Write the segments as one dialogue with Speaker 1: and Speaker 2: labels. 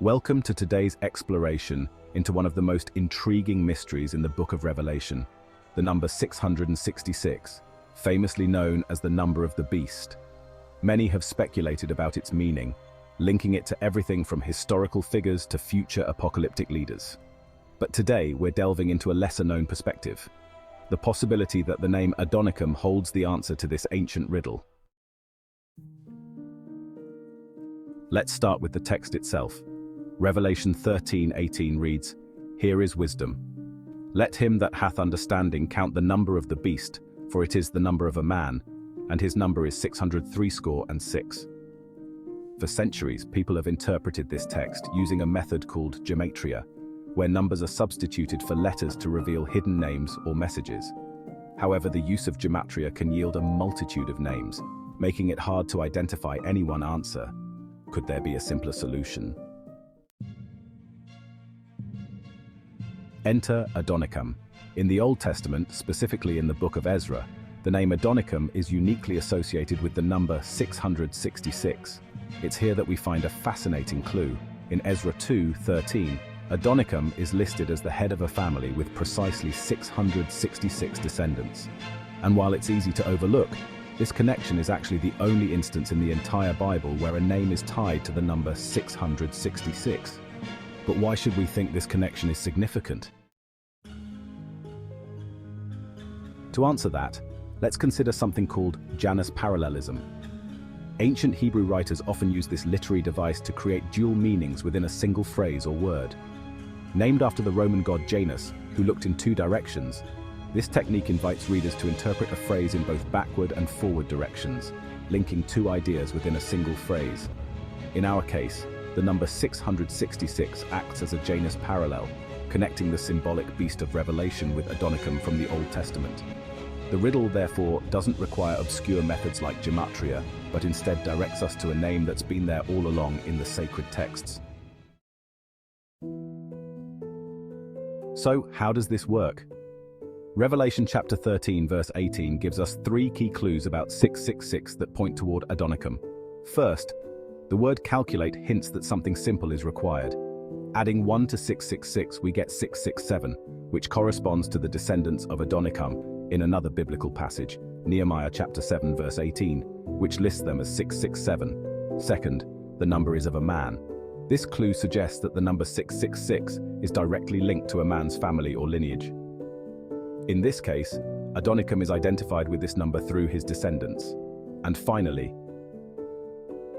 Speaker 1: Welcome to today's exploration into one of the most intriguing mysteries in the Book of Revelation, the number 666, famously known as the number of the beast. Many have speculated about its meaning, linking it to everything from historical figures to future apocalyptic leaders. But today we're delving into a lesser-known perspective, the possibility that the name Adonikam holds the answer to this ancient riddle. Let's start with the text itself. Revelation 13:18 reads, "Here is wisdom. Let him that hath understanding count the number of the beast, for it is the number of a man, and his number is 666." For centuries, people have interpreted this text using a method called Gematria, where numbers are substituted for letters to reveal hidden names or messages. However, the use of Gematria can yield a multitude of names, making it hard to identify any one answer. Could there be a simpler solution? Enter Adonikam. In the Old Testament, specifically in the book of Ezra, the name Adonikam is uniquely associated with the number 666. It's here that we find a fascinating clue. In Ezra 2:13, Adonikam is listed as the head of a family with precisely 666 descendants. And while it's easy to overlook, this connection is actually the only instance in the entire Bible where a name is tied to the number 666. But why should we think this connection is significant? To answer that, let's consider something called Janus Parallelism. Ancient Hebrew writers often use this literary device to create dual meanings within a single phrase or word. Named after the Roman god Janus, who looked in two directions, this technique invites readers to interpret a phrase in both backward and forward directions, linking two ideas within a single phrase. In our case, the number 666 acts as a Janus parallel, connecting the symbolic beast of Revelation with Adonikam from the Old Testament. The riddle, therefore, doesn't require obscure methods like Gematria, but instead directs us to a name that's been there all along in the sacred texts. So, how does this work? Revelation chapter 13 verse 18 gives us three key clues about 666 that point toward Adonikam. First, the word calculate hints that something simple is required. Adding 1 to 666, we get 667, which corresponds to the descendants of Adonikam in another biblical passage, Nehemiah chapter 7 verse 18, which lists them as 667. Second, the number is of a man. This clue suggests that the number 666 is directly linked to a man's family or lineage. In this case, Adonikam is identified with this number through his descendants. And finally,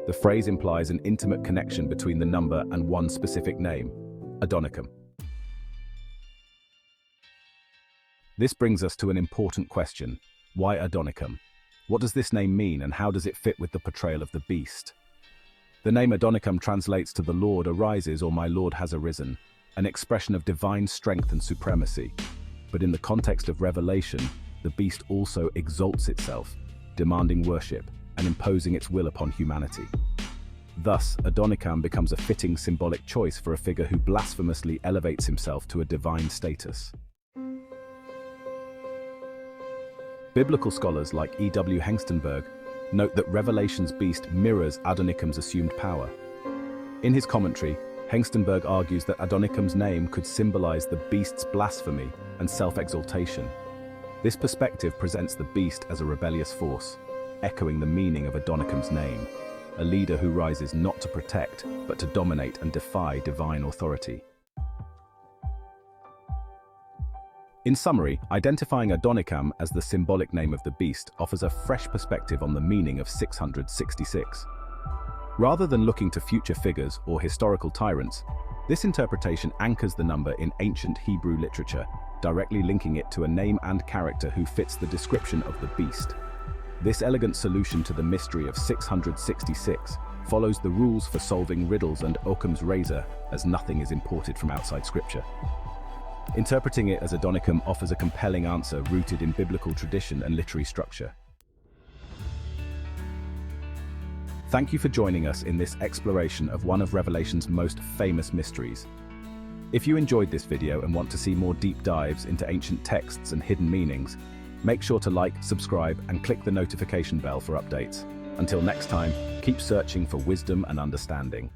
Speaker 1: the phrase implies an intimate connection between the number and one specific name, Adonikam. This brings us to an important question. Why Adonikam? What does this name mean, and how does it fit with the portrayal of the beast? The name Adonikam translates to "the Lord arises" or "my Lord has arisen," an expression of divine strength and supremacy. But in the context of Revelation, the beast also exalts itself, demanding worship and imposing its will upon humanity. Thus, Adonikam becomes a fitting symbolic choice for a figure who blasphemously elevates himself to a divine status. Biblical scholars like E.W. Hengstenberg note that Revelation's beast mirrors Adonikam's assumed power. In his commentary, Hengstenberg argues that Adonikam's name could symbolize the beast's blasphemy and self-exaltation. This perspective presents the beast as a rebellious force, echoing the meaning of Adonikam's name, a leader who rises not to protect, but to dominate and defy divine authority. In summary, identifying Adonikam as the symbolic name of the beast offers a fresh perspective on the meaning of 666. Rather than looking to future figures or historical tyrants, this interpretation anchors the number in ancient Hebrew literature, directly linking it to a name and character who fits the description of the beast. This elegant solution to the mystery of 666 follows the rules for solving riddles and Okham's razor, as nothing is imported from outside scripture. Interpreting it as Adonikam offers a compelling answer rooted in biblical tradition and literary structure. Thank you for joining us in this exploration of one of Revelation's most famous mysteries. If you enjoyed this video and want to see more deep dives into ancient texts and hidden meanings, make sure to like, subscribe, and click the notification bell for updates. Until next time, keep searching for wisdom and understanding.